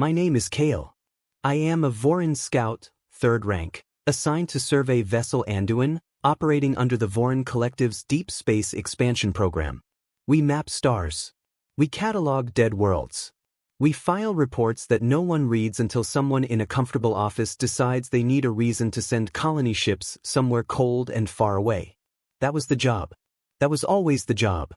My name is Kale. I am a Vorin Scout, 3rd rank, assigned to survey vessel Anduin, operating under the Vorin Collective's Deep Space Expansion Program. We map stars. We catalog dead worlds. We file reports that no one reads until someone in a comfortable office decides they need a reason to send colony ships somewhere cold and far away. That was the job. That was always the job.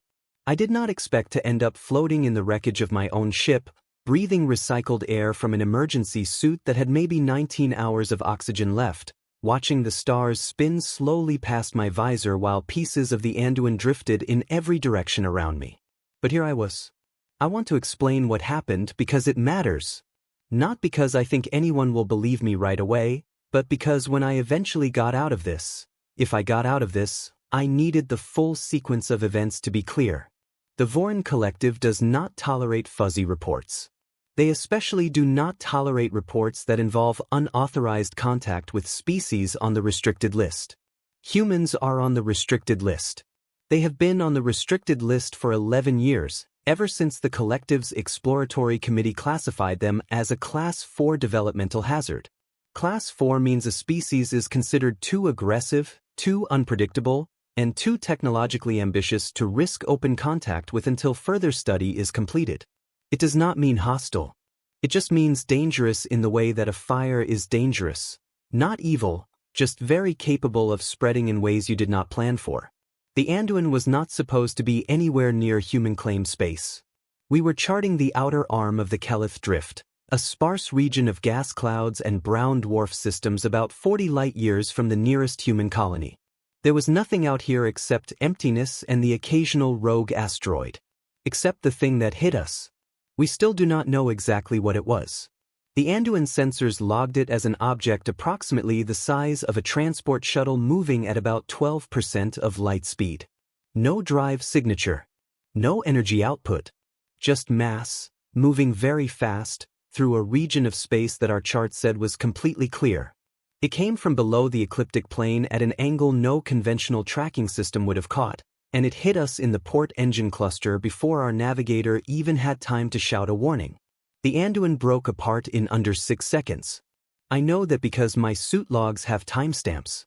I did not expect to end up floating in the wreckage of my own ship, breathing recycled air from an emergency suit that had maybe 19 hours of oxygen left, watching the stars spin slowly past my visor while pieces of the Anduin drifted in every direction around me. But here I was. I want to explain what happened because it matters. Not because I think anyone will believe me right away, but because when I eventually got out of this, if I got out of this, I needed the full sequence of events to be clear. The Vorin Collective does not tolerate fuzzy reports. They especially do not tolerate reports that involve unauthorized contact with species on the restricted list. Humans are on the restricted list. They have been on the restricted list for 11 years, ever since the Collective's Exploratory Committee classified them as a Class 4 developmental hazard. Class 4 means a species is considered too aggressive, too unpredictable, and too technologically ambitious to risk open contact with until further study is completed. It does not mean hostile. It just means dangerous in the way that a fire is dangerous. Not evil, just very capable of spreading in ways you did not plan for. The Anduin was not supposed to be anywhere near human claimed space. We were charting the outer arm of the Kelith Drift, a sparse region of gas clouds and brown dwarf systems about 40 light-years from the nearest human colony. There was nothing out here except emptiness and the occasional rogue asteroid. Except the thing that hit us. We still do not know exactly what it was. The Anduin sensors logged it as an object approximately the size of a transport shuttle moving at about 12% of light speed. No drive signature. No energy output. Just mass, moving very fast, through a region of space that our chart said was completely clear. It came from below the ecliptic plane at an angle no conventional tracking system would have caught, and it hit us in the port engine cluster before our navigator even had time to shout a warning. The Anduin broke apart in under 6 seconds. I know that because my suit logs have timestamps.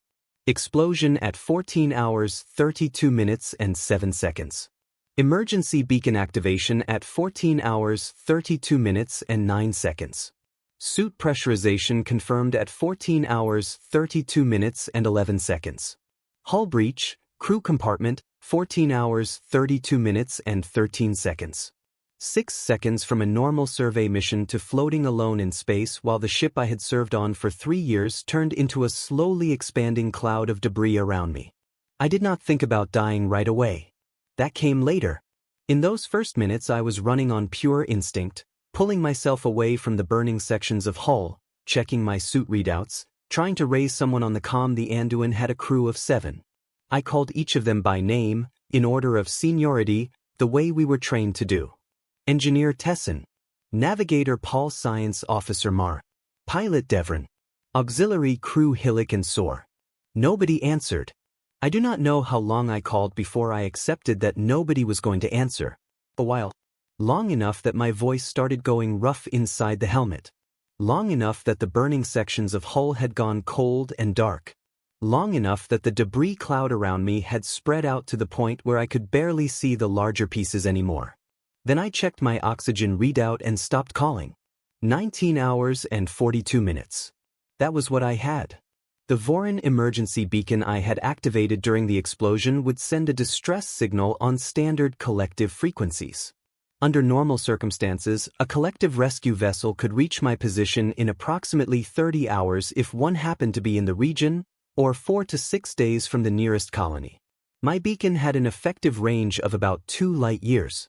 Explosion at 14 hours, 32 minutes and 7 seconds. Emergency beacon activation at 14 hours, 32 minutes and 9 seconds. Suit pressurization confirmed at 14 hours, 32 minutes and 11 seconds. Hull breach, crew compartment, 14 hours, 32 minutes and 13 seconds. 6 seconds from a normal survey mission to floating alone in space while the ship I had served on for 3 years turned into a slowly expanding cloud of debris around me. I did not think about dying right away. That came later. In those first minutes I was running on pure instinct, pulling myself away from the burning sections of hull, checking my suit readouts, trying to raise someone on the comm. The Anduin had a crew of 7. I called each of them by name, in order of seniority, the way we were trained to do. Engineer Tessin, Navigator Paul, Science Officer Mar, Pilot Devrin, Auxiliary Crew Hillick and Soar. Nobody answered. I do not know how long I called before I accepted that nobody was going to answer. A while. Long enough that my voice started going rough inside the helmet. Long enough that the burning sections of hull had gone cold and dark. Long enough that the debris cloud around me had spread out to the point where I could barely see the larger pieces anymore. Then I checked my oxygen readout and stopped calling. 19 hours and 42 minutes. That was what I had. The Vorin emergency beacon I had activated during the explosion would send a distress signal on standard collective frequencies. Under normal circumstances, a collective rescue vessel could reach my position in approximately 30 hours if one happened to be in the region, or 4 to 6 days from the nearest colony. My beacon had an effective range of about 2 light-years.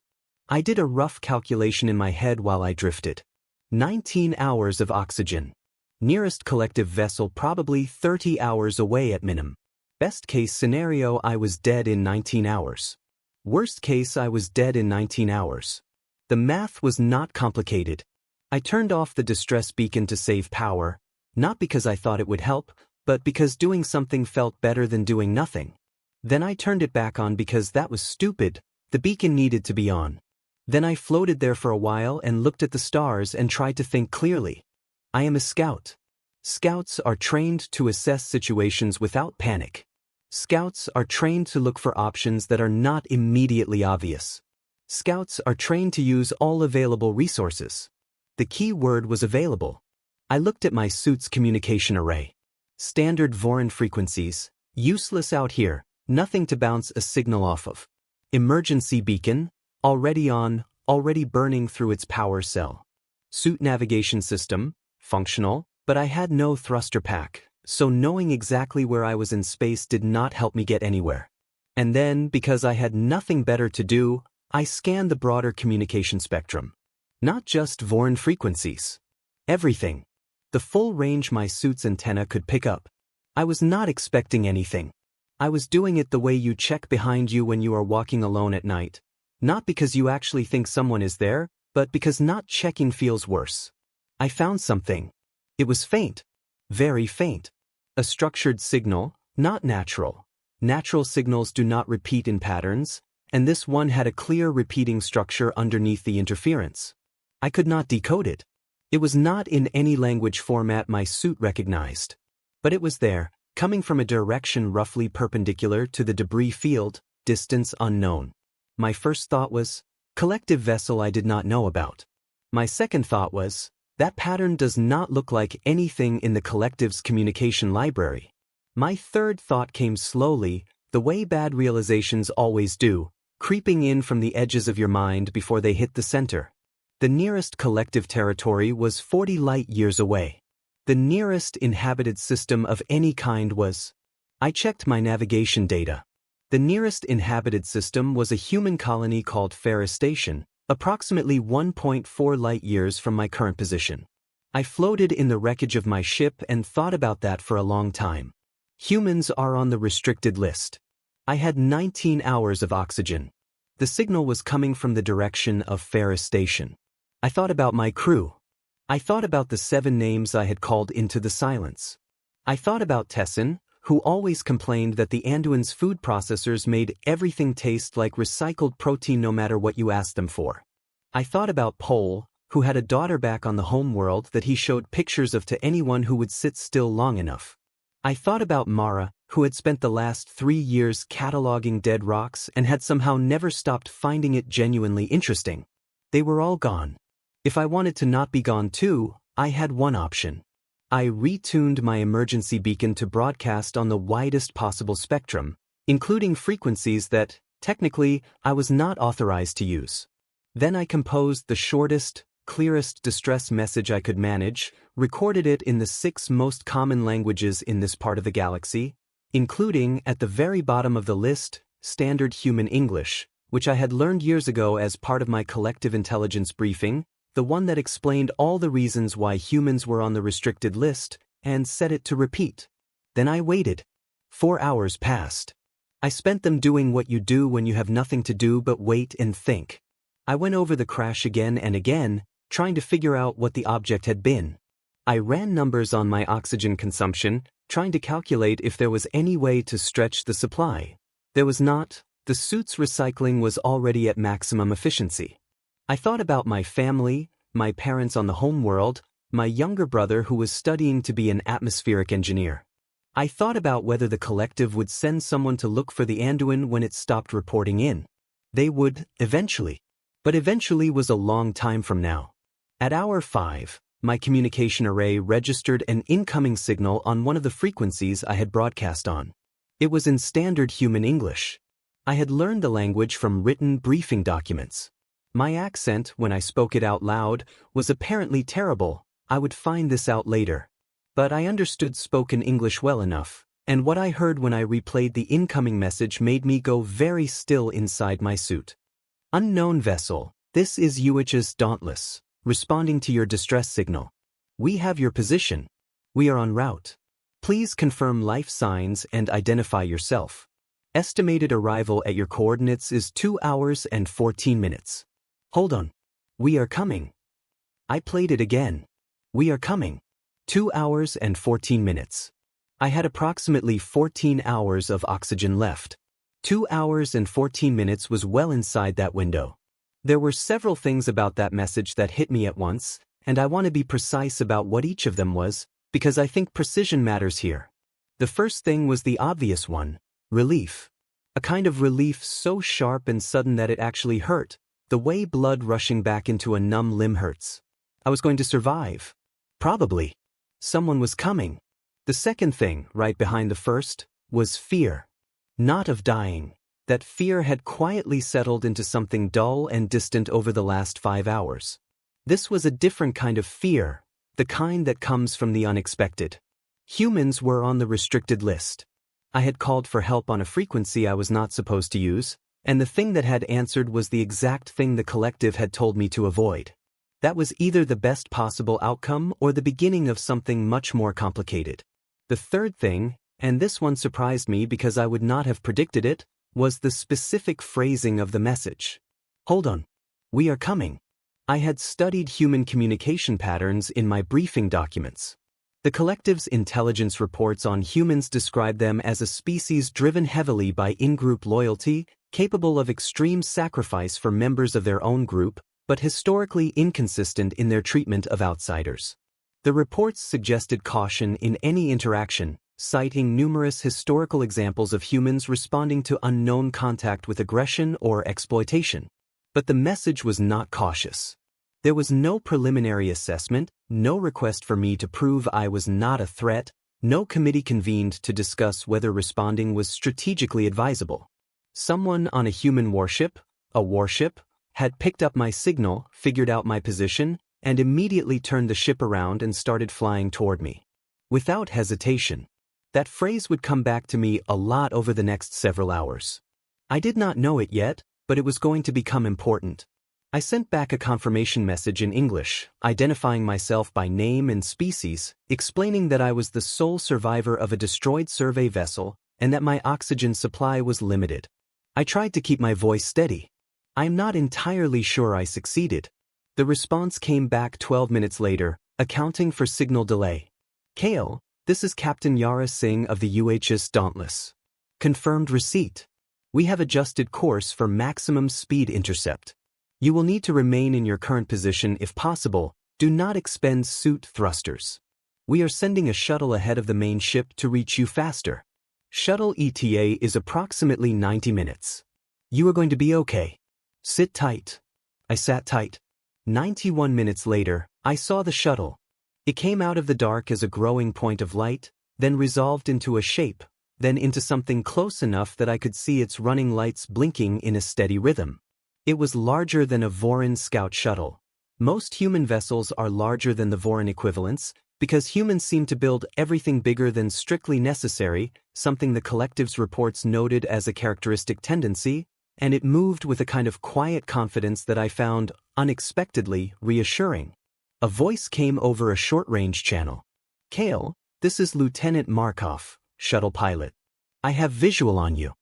I did a rough calculation in my head while I drifted. 19 hours of oxygen. Nearest collective vessel probably 30 hours away at minimum. Best case scenario, I was dead in 19 hours. Worst case, I was dead in 19 hours. The math was not complicated. I turned off the distress beacon to save power, not because I thought it would help, but because doing something felt better than doing nothing. Then I turned it back on because that was stupid. The beacon needed to be on. Then I floated there for a while and looked at the stars and tried to think clearly. I am a scout. Scouts are trained to assess situations without panic. Scouts are trained to look for options that are not immediately obvious. Scouts are trained to use all available resources. The key word was available. I looked at my suit's communication array. Standard Voron frequencies, useless out here, nothing to bounce a signal off of. Emergency beacon, already on, already burning through its power cell. Suit navigation system, functional, but I had no thruster pack, so knowing exactly where I was in space did not help me get anywhere. And then, because I had nothing better to do, I scanned the broader communication spectrum. Not just Voron frequencies. Everything. The full range my suit's antenna could pick up. I was not expecting anything. I was doing it the way you check behind you when you are walking alone at night. Not because you actually think someone is there, but because not checking feels worse. I found something. It was faint. Very faint. A structured signal, not natural. Natural signals do not repeat in patterns, and this one had a clear repeating structure underneath the interference. I could not decode it. It was not in any language format my suit recognized. But it was there, coming from a direction roughly perpendicular to the debris field, distance unknown. My first thought was, collective vessel I did not know about. My second thought was, that pattern does not look like anything in the collective's communication library. My third thought came slowly, the way bad realizations always do, creeping in from the edges of your mind before they hit the center. The nearest collective territory was 40 light-years away. The nearest inhabited system of any kind was... I checked my navigation data. The nearest inhabited system was a human colony called Ferris Station, approximately 1.4 light-years from my current position. I floated in the wreckage of my ship and thought about that for a long time. Humans are on the restricted list. I had 19 hours of oxygen. The signal was coming from the direction of Ferris Station. I thought about my crew. I thought about the 7 names I had called into the silence. I thought about Tessin, who always complained that the Anduin's food processors made everything taste like recycled protein no matter what you asked them for. I thought about Pol, who had a daughter back on the home world that he showed pictures of to anyone who would sit still long enough. I thought about Mara, who had spent the last 3 years cataloging dead rocks and had somehow never stopped finding it genuinely interesting. They were all gone. If I wanted to not be gone too, I had one option. I retuned my emergency beacon to broadcast on the widest possible spectrum, including frequencies that, technically, I was not authorized to use. Then I composed the shortest, clearest distress message I could manage, recorded it in the 6 most common languages in this part of the galaxy, including, at the very bottom of the list, Standard Human English, which I had learned years ago as part of my collective intelligence briefing, the one that explained all the reasons why humans were on the restricted list, and set it to repeat. Then I waited. 4 hours passed. I spent them doing what you do when you have nothing to do but wait and think. I went over the crash again and again, trying to figure out what the object had been. I ran numbers on my oxygen consumption, trying to calculate if there was any way to stretch the supply. There was not. The suit's recycling was already at maximum efficiency. I thought about my family, my parents on the home world, my younger brother who was studying to be an atmospheric engineer. I thought about whether the collective would send someone to look for the Anduin when it stopped reporting in. They would, eventually. But eventually was a long time from now. At hour 5, my communication array registered an incoming signal on one of the frequencies I had broadcast on. It was in Standard Human English. I had learned the language from written briefing documents. My accent, when I spoke it out loud, was apparently terrible. I would find this out later. But I understood spoken English well enough, and what I heard when I replayed the incoming message made me go very still inside my suit. Unknown vessel, this is UH's Dauntless, responding to your distress signal. We have your position. We are en route. Please confirm life signs and identify yourself. Estimated arrival at your coordinates is 2 hours and 14 minutes. Hold on. We are coming. I played it again. We are coming. 2 hours and 14 minutes. I had approximately 14 hours of oxygen left. 2 hours and 14 minutes was well inside that window. There were several things about that message that hit me at once, and I want to be precise about what each of them was, because I think precision matters here. The first thing was the obvious one: relief. A kind of relief so sharp and sudden that it actually hurt, the way blood rushing back into a numb limb hurts. I was going to survive. Probably. Someone was coming. The second thing, right behind the first, was fear. Not of dying. That fear had quietly settled into something dull and distant over the last 5 hours. This was a different kind of fear, the kind that comes from the unexpected. Humans were on the restricted list. I had called for help on a frequency I was not supposed to use, and the thing that had answered was the exact thing the collective had told me to avoid. That was either the best possible outcome or the beginning of something much more complicated. The third thing, and this one surprised me because I would not have predicted it, was the specific phrasing of the message. Hold on. We are coming. I had studied human communication patterns in my briefing documents. The collective's intelligence reports on humans describe them as a species driven heavily by in-group loyalty, capable of extreme sacrifice for members of their own group, but historically inconsistent in their treatment of outsiders. The reports suggested caution in any interaction, citing numerous historical examples of humans responding to unknown contact with aggression or exploitation. But the message was not cautious. There was no preliminary assessment, no request for me to prove I was not a threat, no committee convened to discuss whether responding was strategically advisable. Someone on a human warship, a warship, had picked up my signal, figured out my position, and immediately turned the ship around and started flying toward me. Without hesitation. That phrase would come back to me a lot over the next several hours. I did not know it yet, but it was going to become important. I sent back a confirmation message in English, identifying myself by name and species, explaining that I was the sole survivor of a destroyed survey vessel and that my oxygen supply was limited. I tried to keep my voice steady. I'm not entirely sure I succeeded. The response came back 12 minutes later, accounting for signal delay. Kale, this is Captain Yara Singh of the UHS Dauntless. Confirmed receipt. We have adjusted course for maximum speed intercept. You will need to remain in your current position if possible. Do not expend suit thrusters. We are sending a shuttle ahead of the main ship to reach you faster. Shuttle ETA is approximately 90 minutes. You are going to be okay. Sit tight. I sat tight. 91 minutes later, I saw the shuttle. It came out of the dark as a growing point of light, then resolved into a shape, then into something close enough that I could see its running lights blinking in a steady rhythm. It was larger than a Vorin scout shuttle. Most human vessels are larger than the Vorin equivalents, because humans seem to build everything bigger than strictly necessary, something the collective's reports noted as a characteristic tendency, and it moved with a kind of quiet confidence that I found, unexpectedly, reassuring. A voice came over a short-range channel. Kale, this is Lieutenant Markov, shuttle pilot. I have visual on you.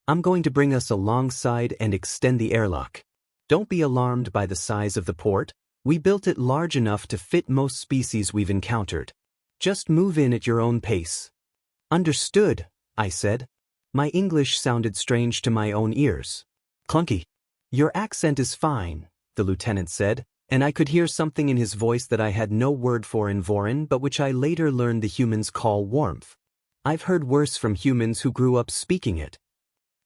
I'm going to bring us alongside and extend the airlock. Don't be alarmed by the size of the port. We built it large enough to fit most species we've encountered. Just move in at your own pace. Understood, I said. My English sounded strange to my own ears. Clunky. Your accent is fine, the lieutenant said, and I could hear something in his voice that I had no word for in Vorin but which I later learned the humans call warmth. I've heard worse from humans who grew up speaking it.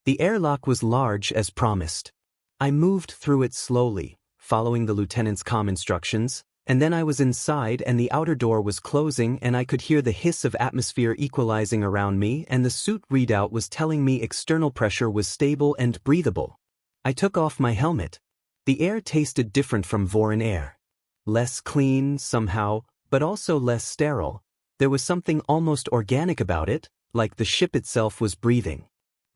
The airlock was large as promised. I moved through it slowly, following the lieutenant's calm instructions, and then I was inside and the outer door was closing and I could hear the hiss of atmosphere equalizing around me and the suit readout was telling me external pressure was stable and breathable. I took off my helmet. The air tasted different from Vorin air. Less clean, somehow, but also less sterile. There was something almost organic about it, like the ship itself was breathing.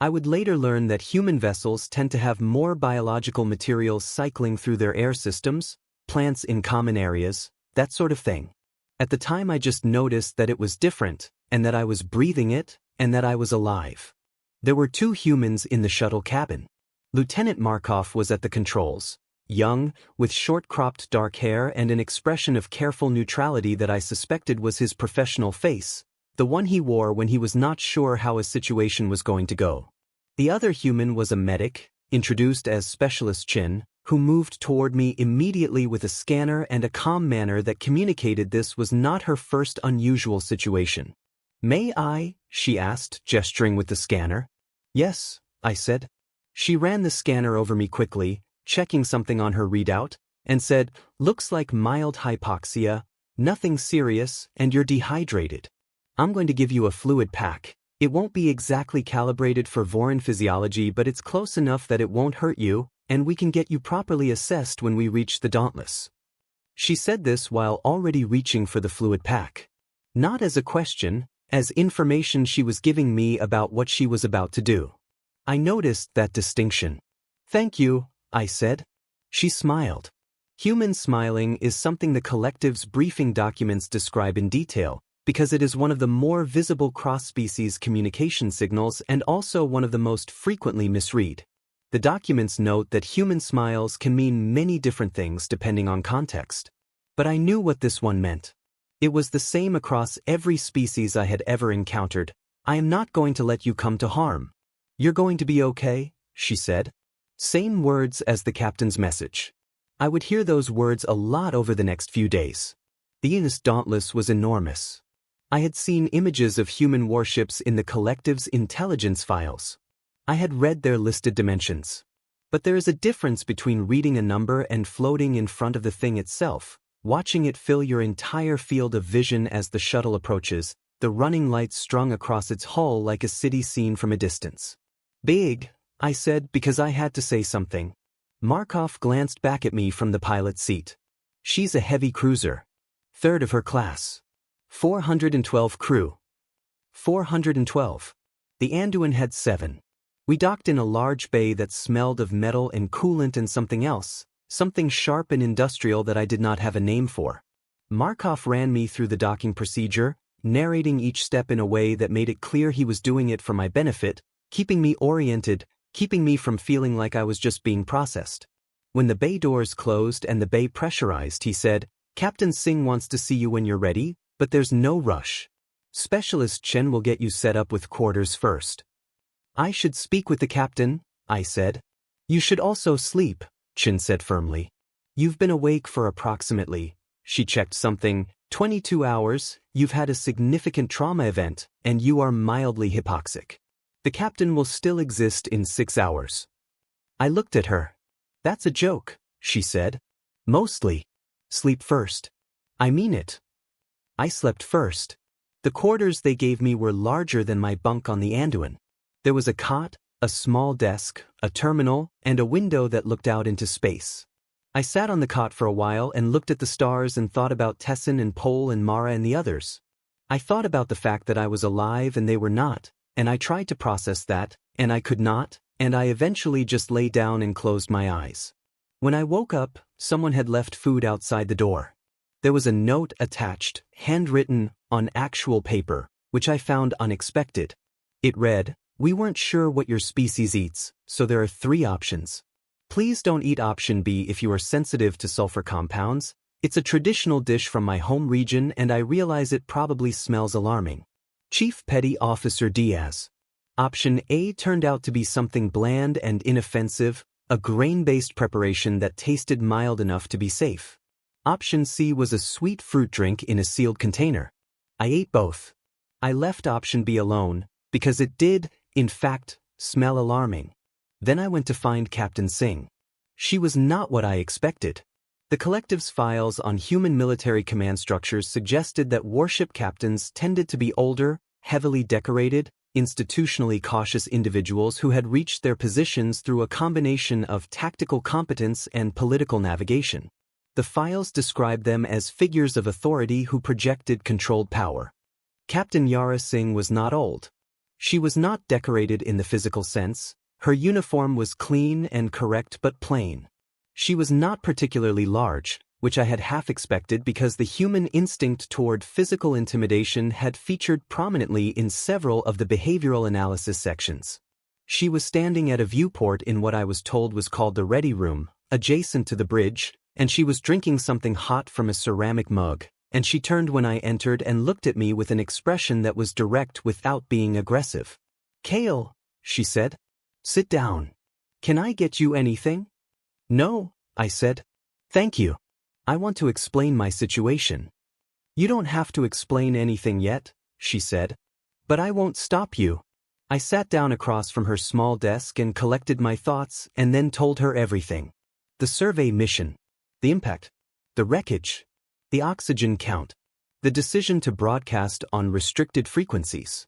I would later learn that human vessels tend to have more biological materials cycling through their air systems, plants in common areas, that sort of thing. At the time I just noticed that it was different, and that I was breathing it, and that I was alive. There were 2 humans in the shuttle cabin. Lieutenant Markov was at the controls, young, with short-cropped dark hair and an expression of careful neutrality that I suspected was his professional face, the one he wore when he was not sure how a situation was going to go. The other human was a medic, introduced as Specialist Chin, who moved toward me immediately with a scanner and a calm manner that communicated this was not her first unusual situation. "May I?" she asked, gesturing with the scanner. "Yes," I said. She ran the scanner over me quickly, checking something on her readout, and said, "Looks like mild hypoxia, nothing serious, and you're dehydrated. I'm going to give you a fluid pack. It won't be exactly calibrated for Voron physiology, but it's close enough that it won't hurt you, and we can get you properly assessed when we reach the Dauntless." She said this while already reaching for the fluid pack. Not as a question, as information she was giving me about what she was about to do. I noticed that distinction. "Thank you," I said. She smiled. Human smiling is something the collective's briefing documents describe in detail, because it is one of the more visible cross-species communication signals and also one of the most frequently misread. The documents note that human smiles can mean many different things depending on context. But I knew what this one meant. It was the same across every species I had ever encountered. "I am not going to let you come to harm. You're going to be okay," she said. Same words as the captain's message. I would hear those words a lot over the next few days. The Innis Dauntless was enormous. I had seen images of human warships in the collective's intelligence files. I had read their listed dimensions. But there is a difference between reading a number and floating in front of the thing itself, watching it fill your entire field of vision as the shuttle approaches, the running lights strung across its hull like a city seen from a distance. "Big," I said because I had to say something. Markov glanced back at me from the pilot's seat. "She's a heavy cruiser. Third of her class. 412 crew." 412. The Anduin had 7. We docked in a large bay that smelled of metal and coolant and something else, something sharp and industrial that I did not have a name for. Markov ran me through the docking procedure, narrating each step in a way that made it clear he was doing it for my benefit, keeping me oriented, keeping me from feeling like I was just being processed. When the bay doors closed and the bay pressurized, he said, "Captain Singh wants to see you when you're ready, but there's no rush. Specialist Chen will get you set up with quarters first." "I should speak with the captain," I said. "You should also sleep," Chen said firmly. "You've been awake for approximately," she checked something, 22 hours, you've had a significant trauma event, and you are mildly hypoxic. The captain will still exist in 6 hours. I looked at her. "That's a joke," she said. "Mostly. Sleep first." "I mean it." I slept first. The quarters they gave me were larger than my bunk on the Anduin. There was a cot, a small desk, a terminal, and a window that looked out into space. I sat on the cot for a while and looked at the stars and thought about Tessin and Pol and Mara and the others. I thought about the fact that I was alive and they were not, and I tried to process that, and I could not, and I eventually just lay down and closed my eyes. When I woke up, someone had left food outside the door. There was a note attached, handwritten, on actual paper, which I found unexpected. It read, "We weren't sure what your species eats, so there are 3 options. Please don't eat option B if you are sensitive to sulfur compounds. It's a traditional dish from my home region and I realize it probably smells alarming. Chief Petty Officer Diaz." Option A turned out to be something bland and inoffensive, a grain-based preparation that tasted mild enough to be safe. Option C was a sweet fruit drink in a sealed container. I ate both. I left option B alone, because it did, in fact, smell alarming. Then I went to find Captain Singh. She was not what I expected. The collective's files on human military command structures suggested that warship captains tended to be older, heavily decorated, institutionally cautious individuals who had reached their positions through a combination of tactical competence and political navigation. The files described them as figures of authority who projected controlled power. Captain Yara Singh was not old. She was not decorated in the physical sense. Her uniform was clean and correct but plain. She was not particularly large, which I had half expected because the human instinct toward physical intimidation had featured prominently in several of the behavioral analysis sections. She was standing at a viewport in what I was told was called the Ready Room, adjacent to the bridge, and she was drinking something hot from a ceramic mug, and she turned when I entered and looked at me with an expression that was direct without being aggressive. "Kale," she said. "Sit down. Can I get you anything?" "No," I said. Thank you. I want to explain my situation. You don't have to explain anything yet, she said. But I won't stop you. I sat down across from her small desk and collected my thoughts and then told her everything. The survey mission. The impact. The wreckage. The oxygen count. The decision to broadcast on restricted frequencies.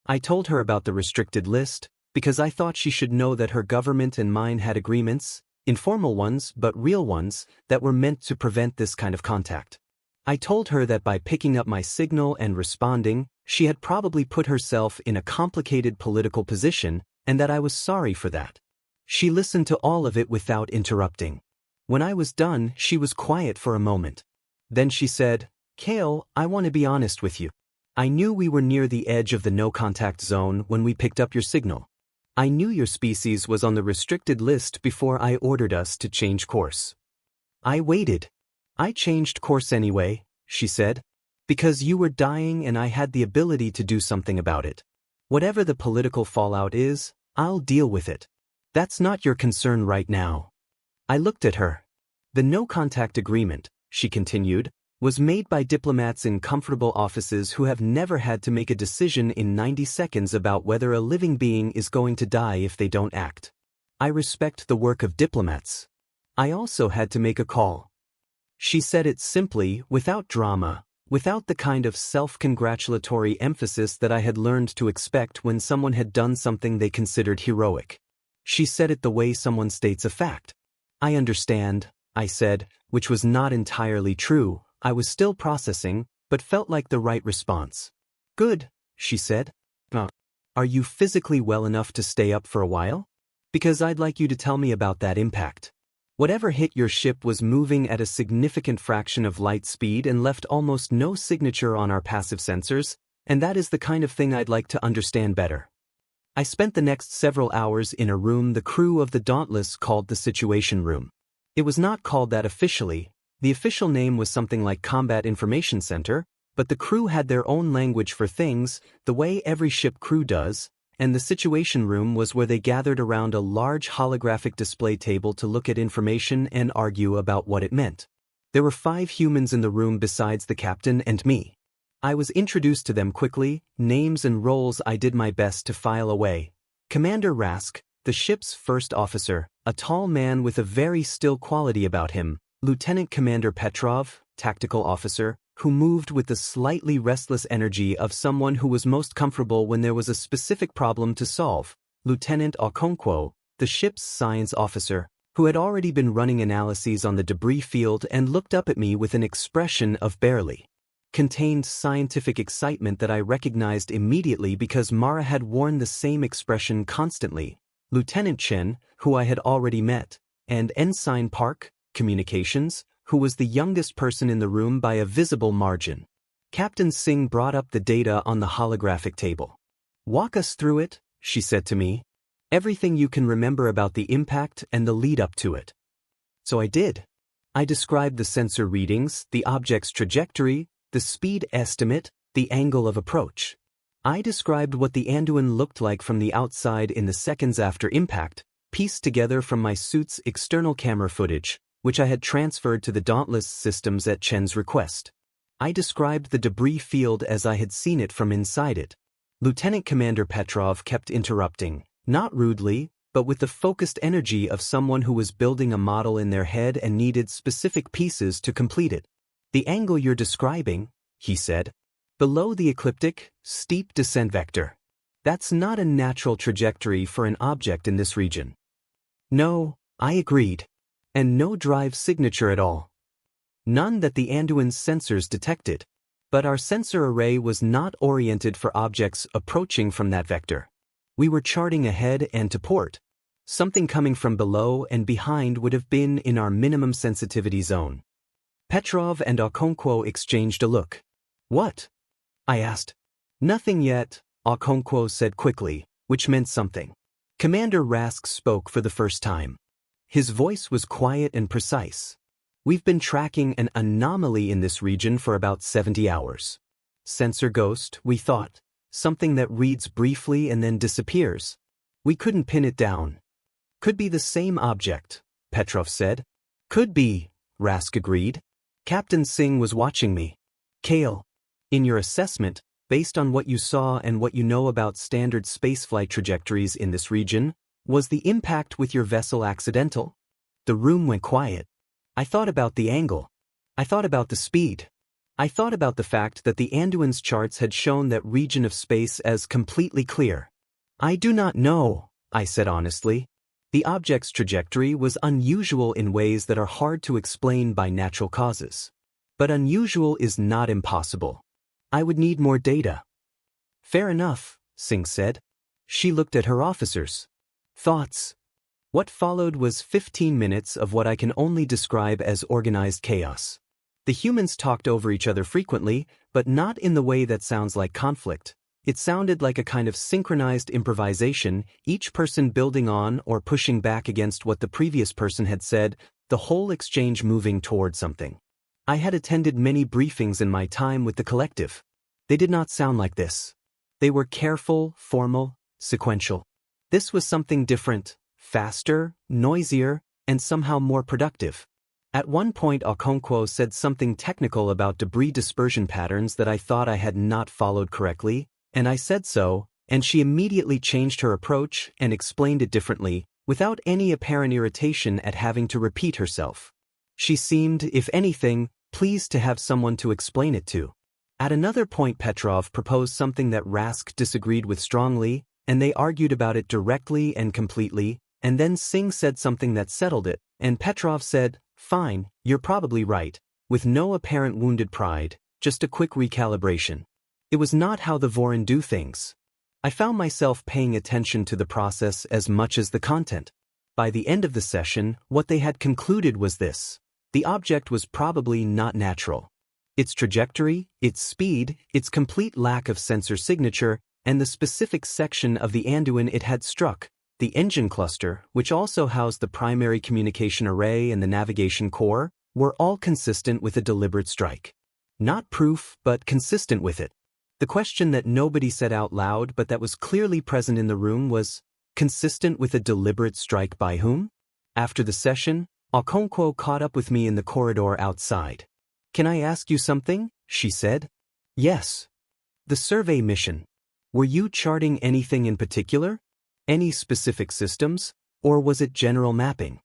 I told her about the restricted list, because I thought she should know that her government and mine had agreements, informal ones but real ones, that were meant to prevent this kind of contact. I told her that by picking up my signal and responding, she had probably put herself in a complicated political position, and that I was sorry for that. She listened to all of it without interrupting. When I was done, she was quiet for a moment. Then she said, Kale, I want to be honest with you. I knew we were near the edge of the no-contact zone when we picked up your signal. I knew your species was on the restricted list before I ordered us to change course. I waited. I changed course anyway, she said, because you were dying and I had the ability to do something about it. Whatever the political fallout is, I'll deal with it. That's not your concern right now. I looked at her. The no-contact agreement, she continued, was made by diplomats in comfortable offices who have never had to make a decision in 90 seconds about whether a living being is going to die if they don't act. I respect the work of diplomats. I also had to make a call. She said it simply, without drama, without the kind of self-congratulatory emphasis that I had learned to expect when someone had done something they considered heroic. She said it the way someone states a fact. I understand, I said, which was not entirely true. I was still processing, but felt like the right response. Good, she said. Are you physically well enough to stay up for a while? Because I'd like you to tell me about that impact. Whatever hit your ship was moving at a significant fraction of light speed and left almost no signature on our passive sensors, and that is the kind of thing I'd like to understand better. I spent the next several hours in a room the crew of the Dauntless called the Situation Room. It was not called that officially. The official name was something like Combat Information Center, but the crew had their own language for things, the way every ship crew does, and the Situation Room was where they gathered around a large holographic display table to look at information and argue about what it meant. There were 5 humans in the room besides the captain and me. I was introduced to them quickly, names and roles I did my best to file away. Commander Rask, the ship's first officer, a tall man with a very still quality about him. Lieutenant Commander Petrov, tactical officer, who moved with the slightly restless energy of someone who was most comfortable when there was a specific problem to solve. Lieutenant Okonkwo, the ship's science officer, who had already been running analyses on the debris field and looked up at me with an expression of barely contained scientific excitement that I recognized immediately because Mara had worn the same expression constantly. Lieutenant Chen, who I had already met, and Ensign Park, communications, who was the youngest person in the room by a visible margin. Captain Singh brought up the data on the holographic table. Walk us through it, she said to me. Everything you can remember about the impact and the lead up to it. So I did. I described the sensor readings, the object's trajectory, the speed estimate, the angle of approach. I described what the Anduin looked like from the outside in the seconds after impact, pieced together from my suit's external camera footage, which I had transferred to the Dauntless systems at Chen's request. I described the debris field as I had seen it from inside it. Lieutenant Commander Petrov kept interrupting, not rudely, but with the focused energy of someone who was building a model in their head and needed specific pieces to complete it. The angle you're describing, he said, below the ecliptic, steep descent vector. That's not a natural trajectory for an object in this region. No, I agreed. And no drive signature at all. None that the Anduin's sensors detected. But our sensor array was not oriented for objects approaching from that vector. We were charting ahead and to port. Something coming from below and behind would have been in our minimum sensitivity zone. Petrov and Okonkwo exchanged a look. What? I asked. Nothing yet, Okonkwo said quickly, which meant something. Commander Rask spoke for the first time. His voice was quiet and precise. We've been tracking an anomaly in this region for about 70 hours. Sensor ghost, we thought. Something that reads briefly and then disappears. We couldn't pin it down. Could be the same object, Petrov said. Could be, Rask agreed. Captain Singh was watching me. Kale, in your assessment, based on what you saw and what you know about standard spaceflight trajectories in this region, was the impact with your vessel accidental? The room went quiet. I thought about the angle. I thought about the speed. I thought about the fact that the Anduin's charts had shown that region of space as completely clear. I do not know, I said honestly. The object's trajectory was unusual in ways that are hard to explain by natural causes. But unusual is not impossible. I would need more data. Fair enough, Singh said. She looked at her officers. Thoughts? What followed was 15 minutes of what I can only describe as organized chaos. The humans talked over each other frequently, but not in the way that sounds like conflict. It sounded like a kind of synchronized improvisation, each person building on or pushing back against what the previous person had said, the whole exchange moving toward something. I had attended many briefings in my time with the collective. They did not sound like this. They were careful, formal, sequential. This was something different, faster, noisier, and somehow more productive. At one point Okonkwo said something technical about debris dispersion patterns that I thought I had not followed correctly, and I said so, and she immediately changed her approach and explained it differently, without any apparent irritation at having to repeat herself. She seemed, if anything, pleased to have someone to explain it to. At another point Petrov proposed something that Rask disagreed with strongly, and they argued about it directly and completely, and then Singh said something that settled it, and Petrov said, "Fine, you're probably right," with no apparent wounded pride, just a quick recalibration. It was not how the Vorin do things. I found myself paying attention to the process as much as the content. By the end of the session, what they had concluded was this. The object was probably not natural. Its trajectory, its speed, its complete lack of sensor signature, and the specific section of the Anduin it had struck, the engine cluster, which also housed the primary communication array and the navigation core, were all consistent with a deliberate strike. Not proof, but consistent with it. The question that nobody said out loud but that was clearly present in the room was, consistent with a deliberate strike by whom? After the session, Okonkwo caught up with me in the corridor outside. "Can I ask you something?" she said. "Yes." "The survey mission. Were you charting anything in particular? Any specific systems? Or was it general mapping?"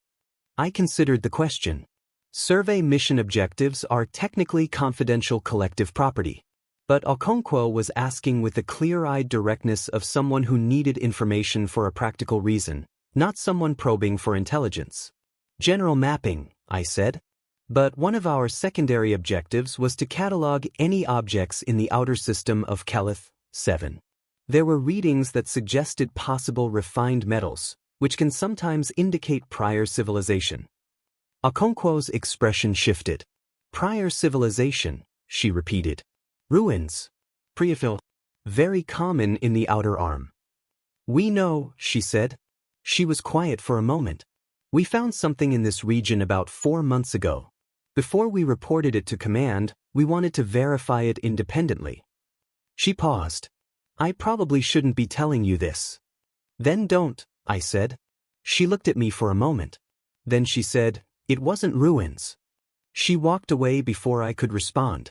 I considered the question. Survey mission objectives are technically confidential collective property. But Okonkwo was asking with the clear-eyed directness of someone who needed information for a practical reason, not someone probing for intelligence. "General mapping," I said. "But one of our secondary objectives was to catalog any objects in the outer system of Calith 7. There were readings that suggested possible refined metals, which can sometimes indicate prior civilization." Okonkwo's expression shifted. "Prior civilization," she repeated. "Ruins. Preafil. Very common in the outer arm." "We know," she said. She was quiet for a moment. "We found something in this region about 4 months ago. Before we reported it to command, we wanted to verify it independently." She paused. "I probably shouldn't be telling you this." "Then don't," I said. She looked at me for a moment. Then she said, "It wasn't ruins." She walked away before I could respond.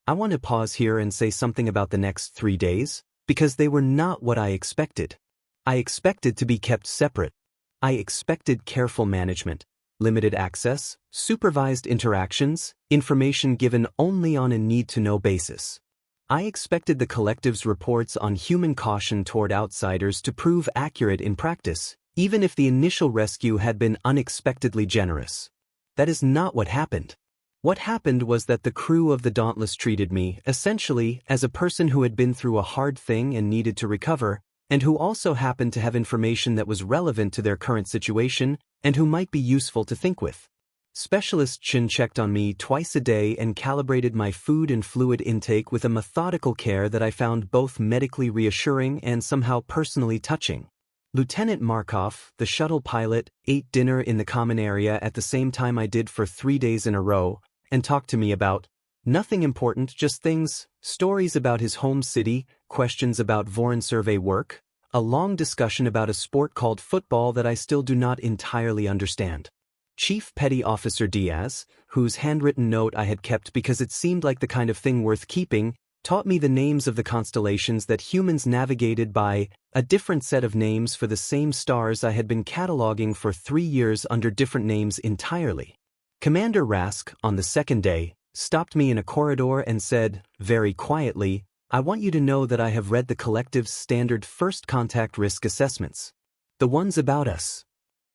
I want to pause here and say something about the next 3 days, because they were not what I expected. I expected to be kept separate. I expected careful management, limited access, supervised interactions, information given only on a need-to-know basis. I expected the collective's reports on human caution toward outsiders to prove accurate in practice, even if the initial rescue had been unexpectedly generous. That is not what happened. What happened was that the crew of the Dauntless treated me, essentially, as a person who had been through a hard thing and needed to recover, and who also happened to have information that was relevant to their current situation and who might be useful to think with. Specialist Chin checked on me twice a day and calibrated my food and fluid intake with a methodical care that I found both medically reassuring and somehow personally touching. Lieutenant Markov, the shuttle pilot, ate dinner in the common area at the same time I did for 3 days in a row, and talked to me about nothing important, just things, stories about his home city, questions about Vorin survey work, a long discussion about a sport called football that I still do not entirely understand. Chief Petty Officer Diaz, whose handwritten note I had kept because it seemed like the kind of thing worth keeping, taught me the names of the constellations that humans navigated by, a different set of names for the same stars I had been cataloging for 3 years under different names entirely. Commander Rask, on the second day, stopped me in a corridor and said, very quietly, "I want you to know that I have read the collective's standard first contact risk assessments. The ones about us."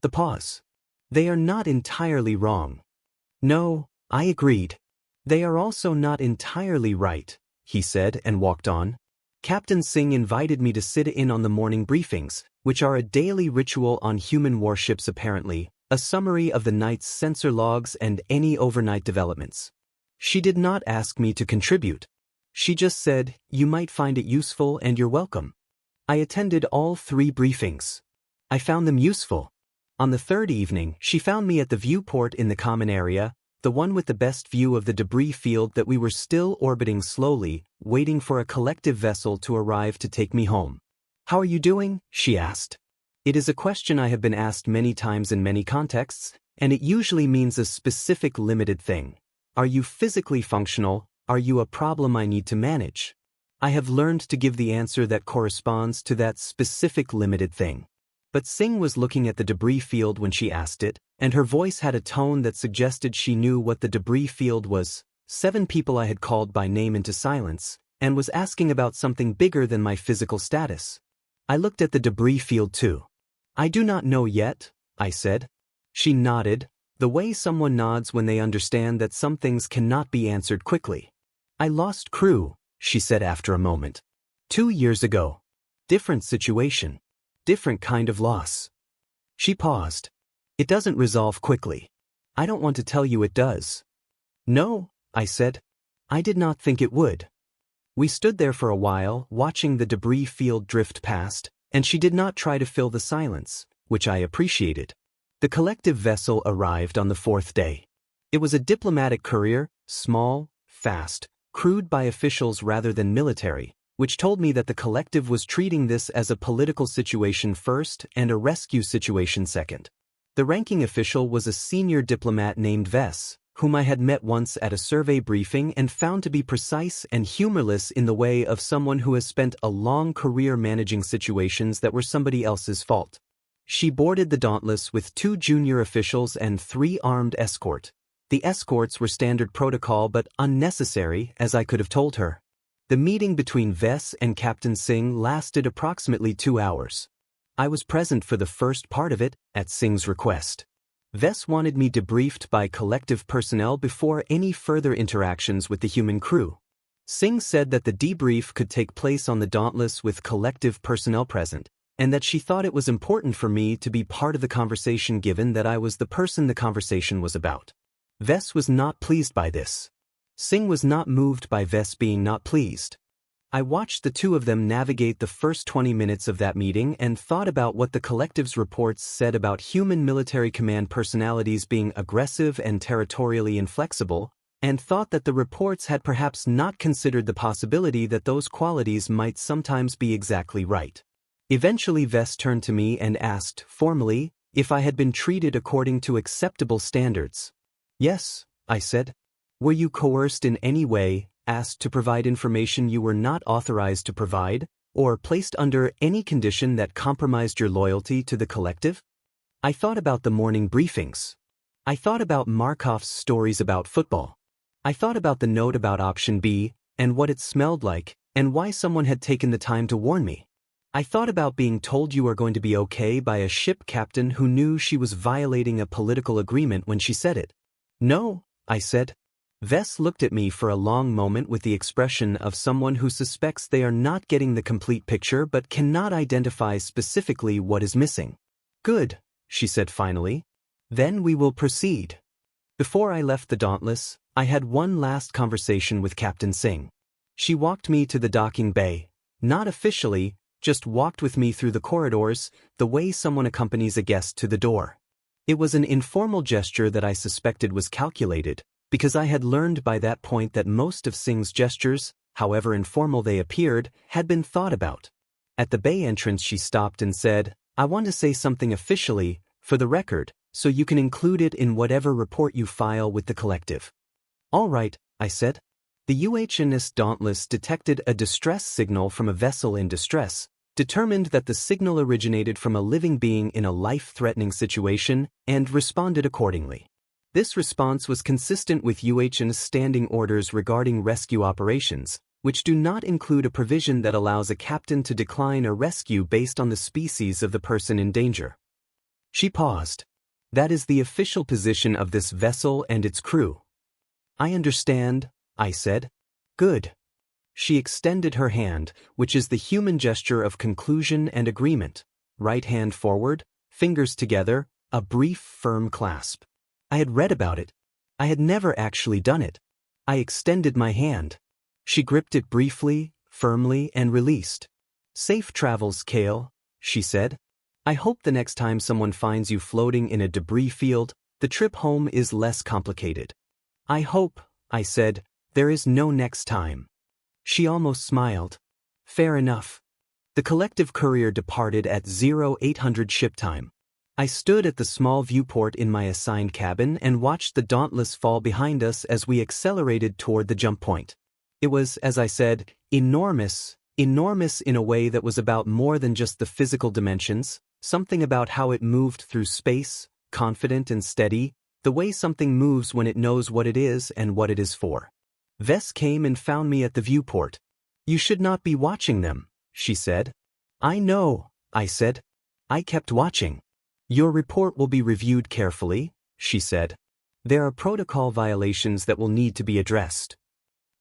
The pause. "They are not entirely wrong." "No," I agreed. "They are also not entirely right," he said and walked on. Captain Singh invited me to sit in on the morning briefings, which are a daily ritual on human warships apparently, a summary of the night's sensor logs and any overnight developments. She did not ask me to contribute. She just said, "You might find it useful and you're welcome." I attended all 3 briefings. I found them useful. On the third evening, she found me at the viewport in the common area, the one with the best view of the debris field that we were still orbiting slowly, waiting for a collective vessel to arrive to take me home. "How are you doing?" she asked. It is a question I have been asked many times in many contexts, and it usually means a specific limited thing. Are you physically functional? Are you a problem I need to manage? I have learned to give the answer that corresponds to that specific limited thing. But Singh was looking at the debris field when she asked it, and her voice had a tone that suggested she knew what the debris field was. 7 people I had called by name into silence, and was asking about something bigger than my physical status. I looked at the debris field too. "I do not know yet," I said. She nodded, the way someone nods when they understand that some things cannot be answered quickly. "I lost crew," she said after a moment. 2 years ago. Different situation. Different kind of loss." She paused. "It doesn't resolve quickly. I don't want to tell you it does." "No," I said. "I did not think it would." We stood there for a while, watching the debris field drift past, and she did not try to fill the silence, which I appreciated. The collective vessel arrived on the 4th day. It was a diplomatic courier, small, fast, crewed by officials rather than military, which told me that the collective was treating this as a political situation first and a rescue situation second. The ranking official was a senior diplomat named Vess, whom I had met once at a survey briefing and found to be precise and humorless in the way of someone who has spent a long career managing situations that were somebody else's fault. She boarded the Dauntless with 2 junior officials and 3 armed escort. The escorts were standard protocol but unnecessary, as I could have told her. The meeting between Vess and Captain Singh lasted approximately 2 hours. I was present for the first part of it, at Singh's request. Vess wanted me debriefed by collective personnel before any further interactions with the human crew. Singh said that the debrief could take place on the Dauntless with collective personnel present, and that she thought it was important for me to be part of the conversation given that I was the person the conversation was about. Vess was not pleased by this. Singh was not moved by Vess being not pleased. I watched the 2 of them navigate the first 20 minutes of that meeting and thought about what the collective's reports said about human military command personalities being aggressive and territorially inflexible, and thought that the reports had perhaps not considered the possibility that those qualities might sometimes be exactly right. Eventually Vess turned to me and asked, formally, if I had been treated according to acceptable standards. "Yes," I said. "Were you coerced in any way, asked to provide information you were not authorized to provide, or placed under any condition that compromised your loyalty to the collective?" I thought about the morning briefings. I thought about Markov's stories about football. I thought about the note about Option B, and what it smelled like, and why someone had taken the time to warn me. I thought about being told you are going to be okay by a ship captain who knew she was violating a political agreement when she said it. "No," I said. Vess looked at me for a long moment with the expression of someone who suspects they are not getting the complete picture but cannot identify specifically what is missing. "Good," she said finally. "Then we will proceed." Before I left the Dauntless, I had one last conversation with Captain Singh. She walked me to the docking bay, not officially, just walked with me through the corridors, the way someone accompanies a guest to the door. It was an informal gesture that I suspected was calculated, because I had learned by that point that most of Singh's gestures, however informal they appeared, had been thought about. At the bay entrance she stopped and said, "I want to say something officially, for the record, so you can include it in whatever report you file with the collective. All right, I said. The UHNS Dauntless detected a distress signal from a vessel in distress, determined that the signal originated from a living being in a life-threatening situation, and responded accordingly. This response was consistent with UHN's standing orders regarding rescue operations, which do not include a provision that allows a captain to decline a rescue based on the species of the person in danger. She paused. That is the official position of this vessel and its crew. I understand, I said. Good. She extended her hand, which is the human gesture of conclusion and agreement. Right hand forward, fingers together, a brief, firm clasp. I had read about it. I had never actually done it. I extended my hand. She gripped it briefly, firmly, and released. Safe travels, Kale, she said. I hope the next time someone finds you floating in a debris field, the trip home is less complicated. I hope, I said, there is no next time. She almost smiled. Fair enough. The collective courier departed at 0800 ship time. I stood at the small viewport in my assigned cabin and watched the Dauntless fall behind us as we accelerated toward the jump point. It was, as I said, enormous in a way that was about more than just the physical dimensions, something about how it moved through space, confident and steady, the way something moves when it knows what it is and what it is for. Vess came and found me at the viewport. You should not be watching them, she said. I know, I said. I kept watching. Your report will be reviewed carefully, she said. There are protocol violations that will need to be addressed.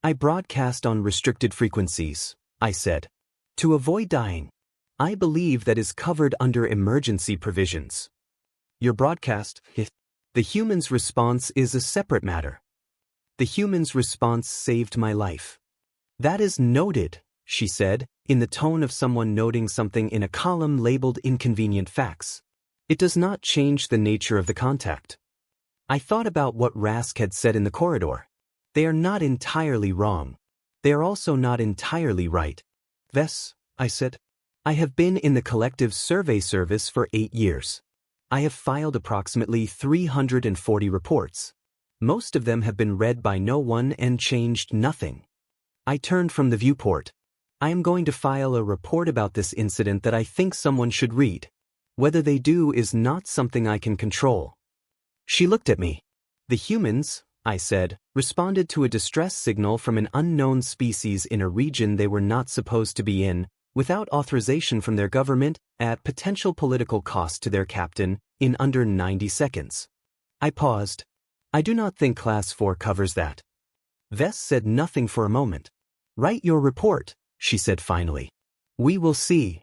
I broadcast on restricted frequencies, I said. To avoid dying. I believe that is covered under emergency provisions. Your broadcast, the human's response is a separate matter. The human's response saved my life. That is noted, she said, in the tone of someone noting something in a column labeled inconvenient facts. It does not change the nature of the contact. I thought about what Rask had said in the corridor. They are not entirely wrong. They are also not entirely right. Vess, I said. I have been in the collective survey service for 8 years. I have filed approximately 340 reports. Most of them have been read by no one and changed nothing. I turned from the viewport. I am going to file a report about this incident that I think someone should read. Whether they do is not something I can control. She looked at me. The humans, I said, responded to a distress signal from an unknown species in a region they were not supposed to be in, without authorization from their government, at potential political cost to their captain, in under 90 seconds. I paused. I do not think Class 4 covers that. Vess said nothing for a moment. Write your report, she said finally. We will see.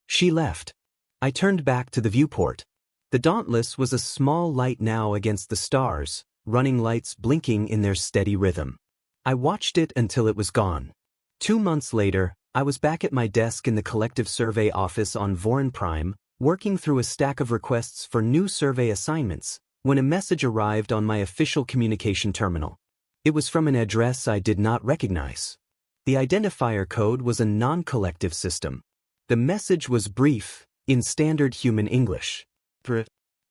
She left. I turned back to the viewport. The Dauntless was a small light now against the stars, running lights blinking in their steady rhythm. I watched it until it was gone. 2 months later, I was back at my desk in the Collective Survey office on Vorin Prime, working through a stack of requests for new survey assignments, when a message arrived on my official communication terminal. It was from an address I did not recognize. The identifier code was a non-collective system. The message was brief, in standard human English.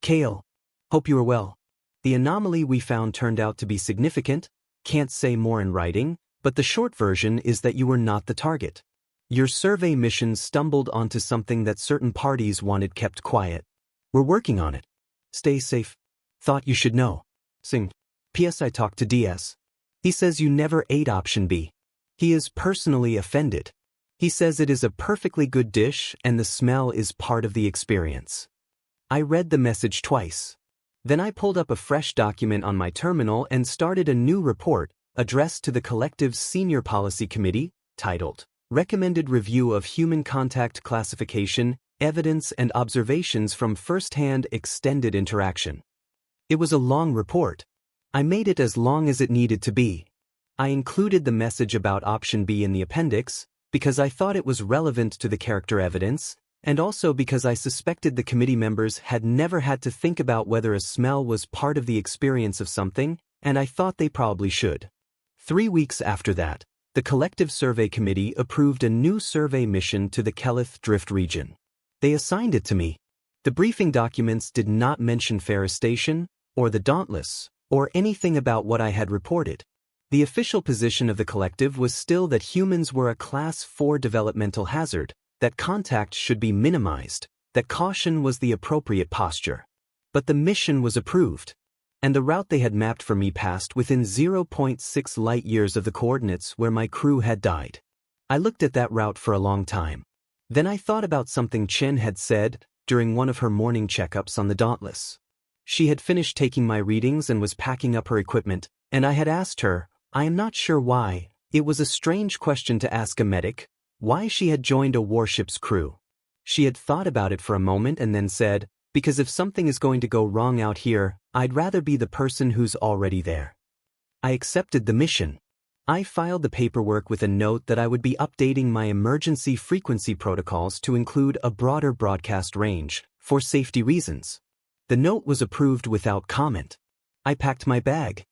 Kale, hope you are well. The anomaly we found turned out to be significant, can't say more in writing, but the short version is that you were not the target. Your survey mission stumbled onto something that certain parties wanted kept quiet. We're working on it. Stay safe. Thought you should know. Sing. P.S. I talked to DS. He says you never ate option B. He is personally offended. He says it is a perfectly good dish and the smell is part of the experience. I read the message twice. Then I pulled up a fresh document on my terminal and started a new report addressed to the Collective's Senior Policy Committee, titled, Recommended Review of Human Contact Classification, Evidence and Observations from First-Hand Extended Interaction. It was a long report. I made it as long as it needed to be. I included the message about option B in the appendix because I thought it was relevant to the character evidence, and also because I suspected the committee members had never had to think about whether a smell was part of the experience of something, and I thought they probably should. 3 weeks after that, the Collective Survey Committee approved a new survey mission to the Kelith Drift region. They assigned it to me. The briefing documents did not mention Ferris Station, or the Dauntless, or anything about what I had reported. The official position of the collective was still that humans were a Class 4 developmental hazard, that contact should be minimized, that caution was the appropriate posture. But the mission was approved, and the route they had mapped for me passed within 0.6 light-years of the coordinates where my crew had died. I looked at that route for a long time. Then I thought about something Chen had said during one of her morning checkups on the Dauntless. She had finished taking my readings and was packing up her equipment, and I had asked her, I am not sure why, it was a strange question to ask a medic, why she had joined a warship's crew. She had thought about it for a moment and then said, because if something is going to go wrong out here, I'd rather be the person who's already there. I accepted the mission. I filed the paperwork with a note that I would be updating my emergency frequency protocols to include a broader broadcast range, for safety reasons. The note was approved without comment. I packed my bag.